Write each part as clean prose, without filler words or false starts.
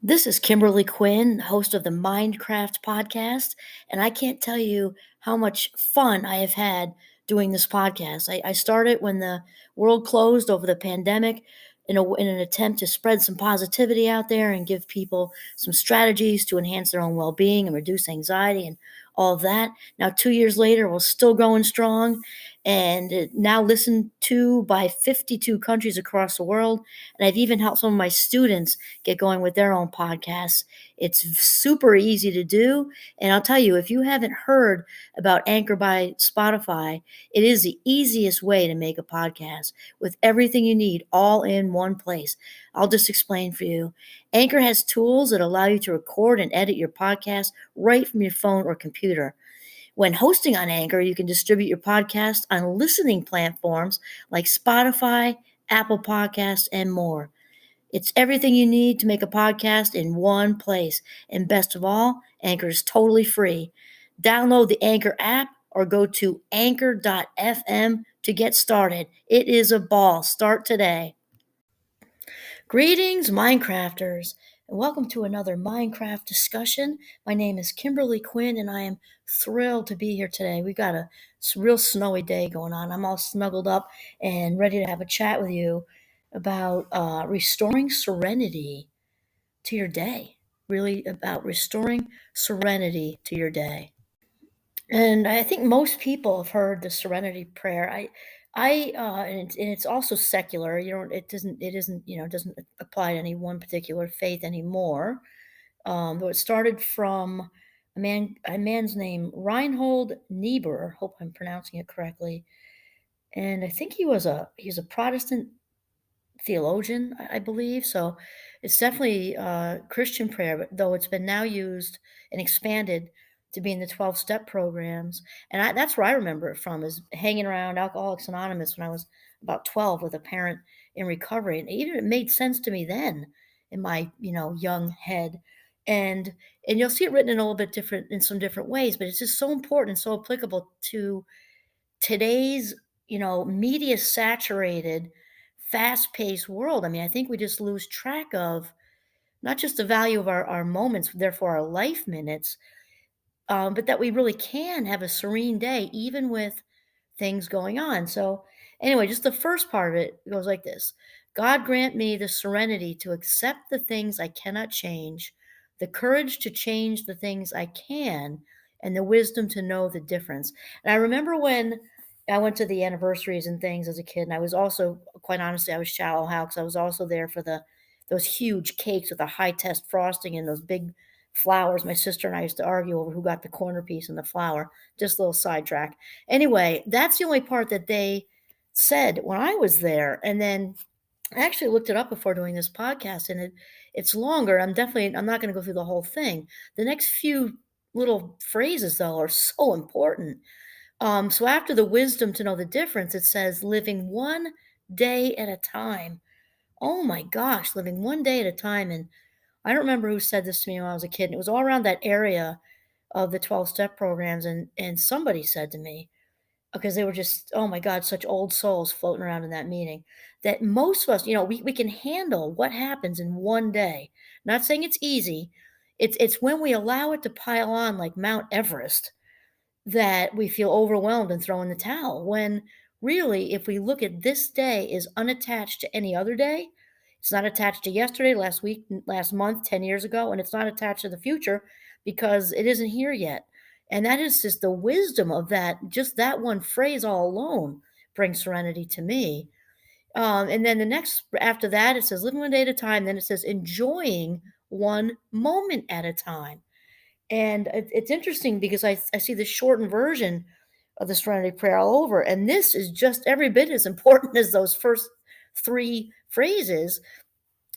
This is Kimberly Quinn, host of the Mindcraft podcast, and I can't tell you how much fun I have had doing this podcast. I started when the world closed over the pandemic in an attempt to spread some positivity out there and give people some strategies to enhance their own well being and reduce anxiety and all of that. Now, 2 years later, we're still going strong and now listened to by 52 countries across the world. And I've even helped some of my students get going with their own podcasts. It's super easy to do. And I'll tell you, if you haven't heard about Anchor by Spotify, it is the easiest way to make a podcast with everything you need all in one place. I'll just explain for you. Anchor has tools that allow you to record and edit your podcast right from your phone or computer. When hosting on Anchor, you can distribute your podcast on listening platforms like Spotify, Apple Podcasts, and more. It's everything you need to make a podcast in one place. And best of all, Anchor is totally free. Download the Anchor app or go to anchor.fm to get started. It is a ball. Start today. Greetings, Minecrafters, and welcome to another Minecraft discussion. My name is Kimberly Quinn, and I am thrilled to be here today. We got a real snowy day going on. I'm all snuggled up and ready to have a chat with you about restoring serenity to your day. Really about restoring serenity to your day. And I think most people have heard the Serenity prayer. And it's also secular. It doesn't apply to any one particular faith anymore. Though it started from a man's name, Reinhold Niebuhr. Hope I'm pronouncing it correctly. And I think he's a Protestant theologian, I believe. So it's definitely Christian prayer, but though it's been now used and expanded to be in the 12-step programs. And that's where I remember it from, is hanging around Alcoholics Anonymous when I was about 12 with a parent in recovery. And even it made sense to me then in my, young head. And you'll see it written in a little bit different, in some different ways, but it's just so important and so applicable to today's, media saturated, fast paced world. I mean, I think we just lose track of not just the value of our moments, therefore our life minutes, but that we really can have a serene day, even with things going on. So, anyway, just the first part of it goes like this: God grant me the serenity to accept the things I cannot change, the courage to change the things I can, and the wisdom to know the difference. And I remember when I went to the anniversaries and things as a kid, and I was also, quite honestly, I was shallow how, because I was also there for those huge cakes with a high test frosting and those big flowers. My sister and I used to argue over who got the corner piece and the flower. Just a little sidetrack. Anyway, that's the only part that they said when I was there. And then I actually looked it up before doing this podcast, and it's longer. I'm not going to go through the whole thing. The next few little phrases, though, are so important. So after the wisdom to know the difference, it says living one day at a time. Oh my gosh, living one day at a time. And I don't remember who said this to me when I was a kid. And it was all around that area of the 12-step programs. And somebody said to me, because they were just, oh my God, such old souls floating around in that meeting, that most of us, we can handle what happens in one day. Not saying it's easy. It's when we allow it to pile on like Mount Everest that we feel overwhelmed and throw in the towel. When really, if we look at this day is unattached to any other day, it's not attached to yesterday, last week, last month, 10 years ago, and it's not attached to the future because it isn't here yet. And that is just the wisdom of that. Just that one phrase all alone brings serenity to me. And then the next, after that, it says living one day at a time. Then it says enjoying one moment at a time. And it's interesting because I see the shortened version of the Serenity Prayer all over. And this is just every bit as important as those first three phrases,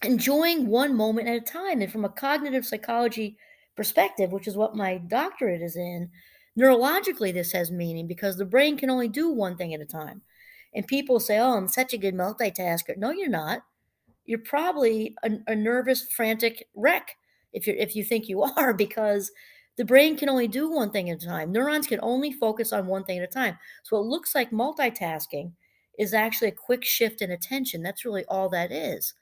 enjoying one moment at a time. And from a cognitive psychology perspective, which is what my doctorate is in, neurologically, this has meaning because the brain can only do one thing at a time. And people say, oh, I'm such a good multitasker. No, you're not. You're probably a nervous, frantic wreck if you think you are, because the brain can only do one thing at a time. Neurons can only focus on one thing at a time. So what looks like multitasking is actually a quick shift in attention. That's really all that is.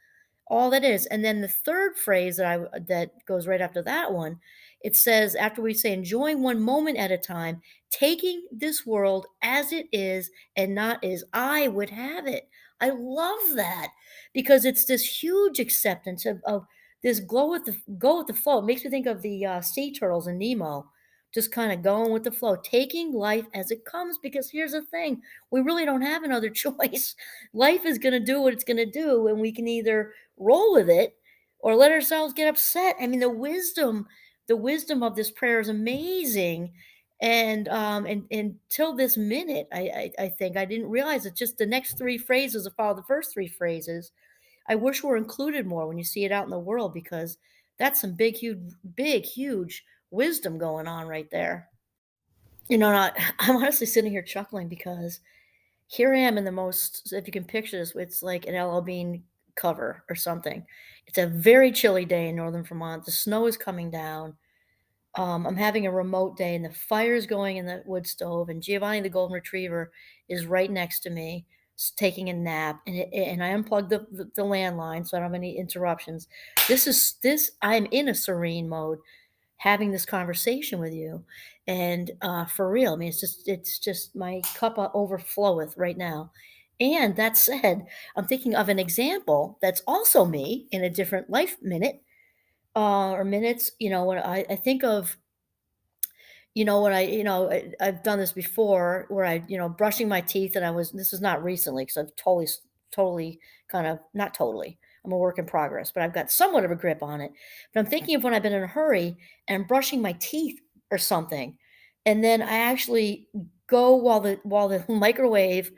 all that is. And then the third phrase that goes right after that one, it says after we say enjoying one moment at a time, taking this world as it is and not as I would have it. I love that because it's this huge acceptance of this go with the flow. It makes me think of the sea turtles in Nemo, just kind of going with the flow, taking life as it comes. Because here's the thing, we really don't have another choice. Life is going to do what it's going to do, and we can either roll with it or let ourselves get upset. I mean, the wisdom of this prayer is amazing. And until this minute, I think I didn't realize it. Just the next three phrases that follow the first three phrases. I wish were included more when you see it out in the world because that's some big, huge wisdom going on right there. I'm honestly sitting here chuckling because here I am in the most, if you can picture this, it's like an LL Bean cover or something. It's a very chilly day in northern Vermont. The snow is coming down. I'm having a remote day, and the fire's going in the wood stove, and Giovanni the golden retriever is right next to me, taking a nap. And I unplugged the landline so I don't have any interruptions. This. I'm in a serene mode having this conversation with you. And for real, I mean, it's just my cup overfloweth right now. And that said, I'm thinking of an example that's also me in a different life minute or minutes. When I think of, when I've done this before where brushing my teeth, and this is not recently because I've totally kind of, not totally, I'm a work in progress, but I've got somewhat of a grip on it. But I'm thinking of when I've been in a hurry and I'm brushing my teeth or something. And then I actually go while the microwave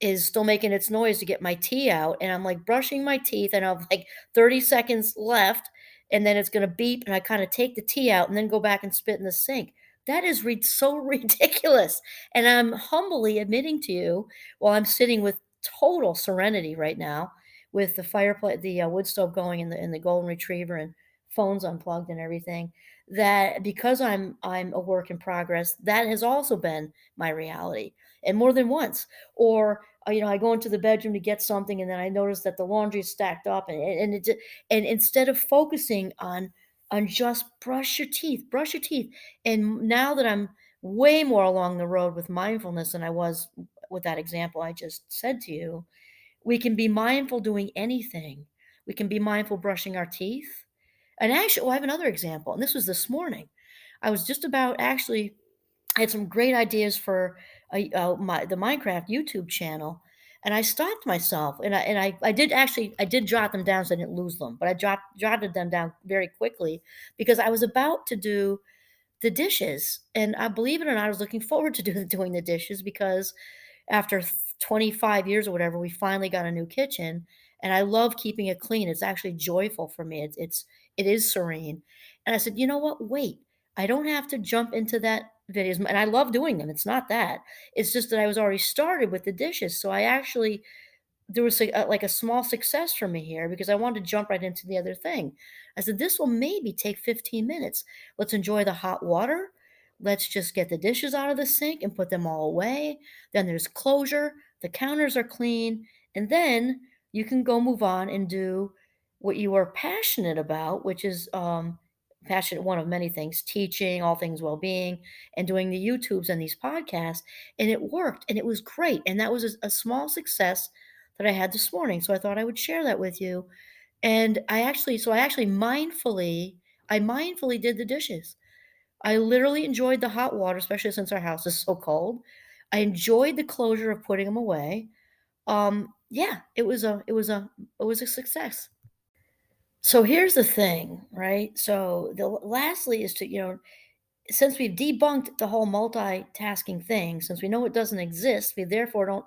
is still making its noise to get my tea out, and I'm, like, brushing my teeth, and I have, like, 30 seconds left, and then it's gonna beep, and I kinda take the tea out and then go back and spit in the sink. That is so ridiculous, and I'm humbly admitting to you, while I'm sitting with total serenity right now, with the wood stove going and the golden retriever and phones unplugged and everything, that because I'm a work in progress, that has also been my reality, and more than once. Or I go into the bedroom to get something, and then I notice that the laundry is stacked up, and instead of focusing on just brush your teeth. And now that I'm way more along the road with mindfulness than I was with that example I just said to you, we can be mindful doing anything. We can be mindful brushing our teeth. And actually, I have another example, and this was this morning. I was just about actually I had some great ideas for the Minecraft YouTube channel, and I stopped myself, and I did jot them down so I didn't lose them, but I jotted them down very quickly because I was about to do the dishes, and I believe it or not, I was looking forward to doing the dishes because after 25 years or whatever, we finally got a new kitchen, and I love keeping it clean. It's actually joyful for me. It is serene. And I said, "You know what? Wait. I don't have to jump into that videos." And I love doing them. It's not that. It's just that I was already started with the dishes. So I actually there was like a small success for me here because I wanted to jump right into the other thing. I said, "This will maybe take 15 minutes. Let's enjoy the hot water. Let's just get the dishes out of the sink and put them all away. Then there's closure. The counters are clean. And then you can go move on and do what you are passionate about, which is passionate one of many things, teaching, all things well-being, and doing the YouTubes and these podcasts." And it worked and it was great. And that was a small success that I had this morning. So I thought I would share that with you. And I actually mindfully did the dishes. I literally enjoyed the hot water, especially since our house is so cold. I enjoyed the closure of putting them away. Yeah, it was a success. So here's the thing, right? So the lastly is to, since we've debunked the whole multitasking thing, since we know it doesn't exist, we therefore don't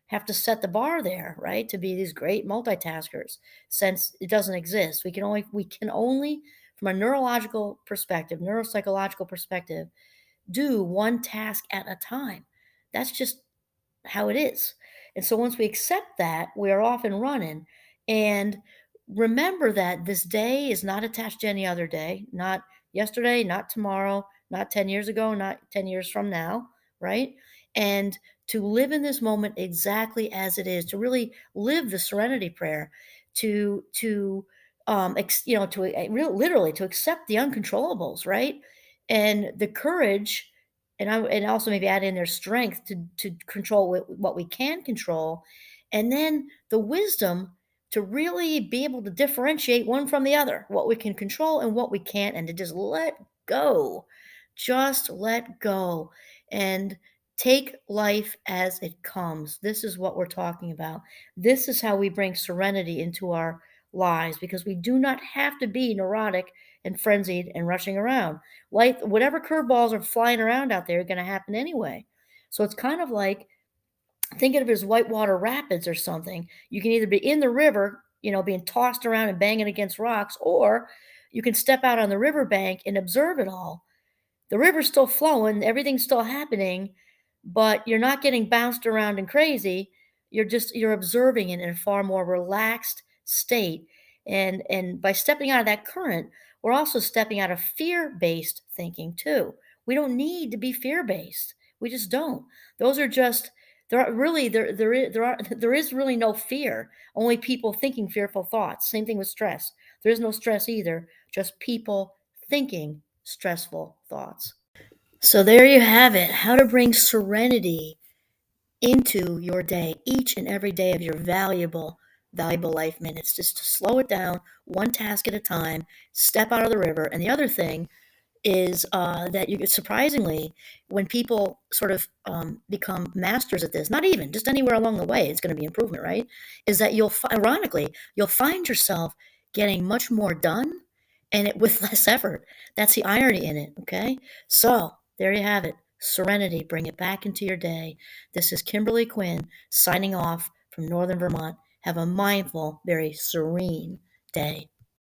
have to set the bar there, right? To be these great multitaskers, since it doesn't exist. We can only from a neurological perspective, neuropsychological perspective, do one task at a time. That's just how it is. And so once we accept that, we are off and running. And remember that this day is not attached to any other day, not yesterday, not tomorrow, not 10 years ago, not 10 years from now, right? And to live in this moment exactly as it is, to really live the serenity prayer, to literally to accept the uncontrollables, right? And the courage, and also maybe add in their strength to control what we can control, and then the wisdom to really be able to differentiate one from the other, what we can control and what we can't, and to just let go. Just let go and take life as it comes. This is what we're talking about. This is how we bring serenity into our lives, because we do not have to be neurotic and frenzied and rushing around. Like whatever curveballs are flying around out there are going to happen anyway. So it's kind of like, think of it as whitewater rapids or something. You can either be in the river, being tossed around and banging against rocks, or you can step out on the riverbank and observe it all. The river's still flowing, everything's still happening, but you're not getting bounced around and crazy. You're observing it in a far more relaxed state. And by stepping out of that current, we're also stepping out of fear-based thinking too. We don't need to be fear-based. We just don't. Those are just there are really there is really no fear. Only people thinking fearful thoughts. Same thing with stress. There is no stress either, just people thinking stressful thoughts. So there you have it, how to bring serenity into your day, each and every day of your valuable life minutes, just to slow it down, one task at a time, step out of the river. And the other thing is that you surprisingly, when people sort of become masters at this, not even just anywhere along the way, it's going to be improvement, right? Is that ironically, you'll find yourself getting much more done and with less effort. That's the irony in it, okay? So there you have it. Serenity, bring it back into your day. This is Kimberly Quinn signing off from Northern Vermont. Have a mindful, very serene day.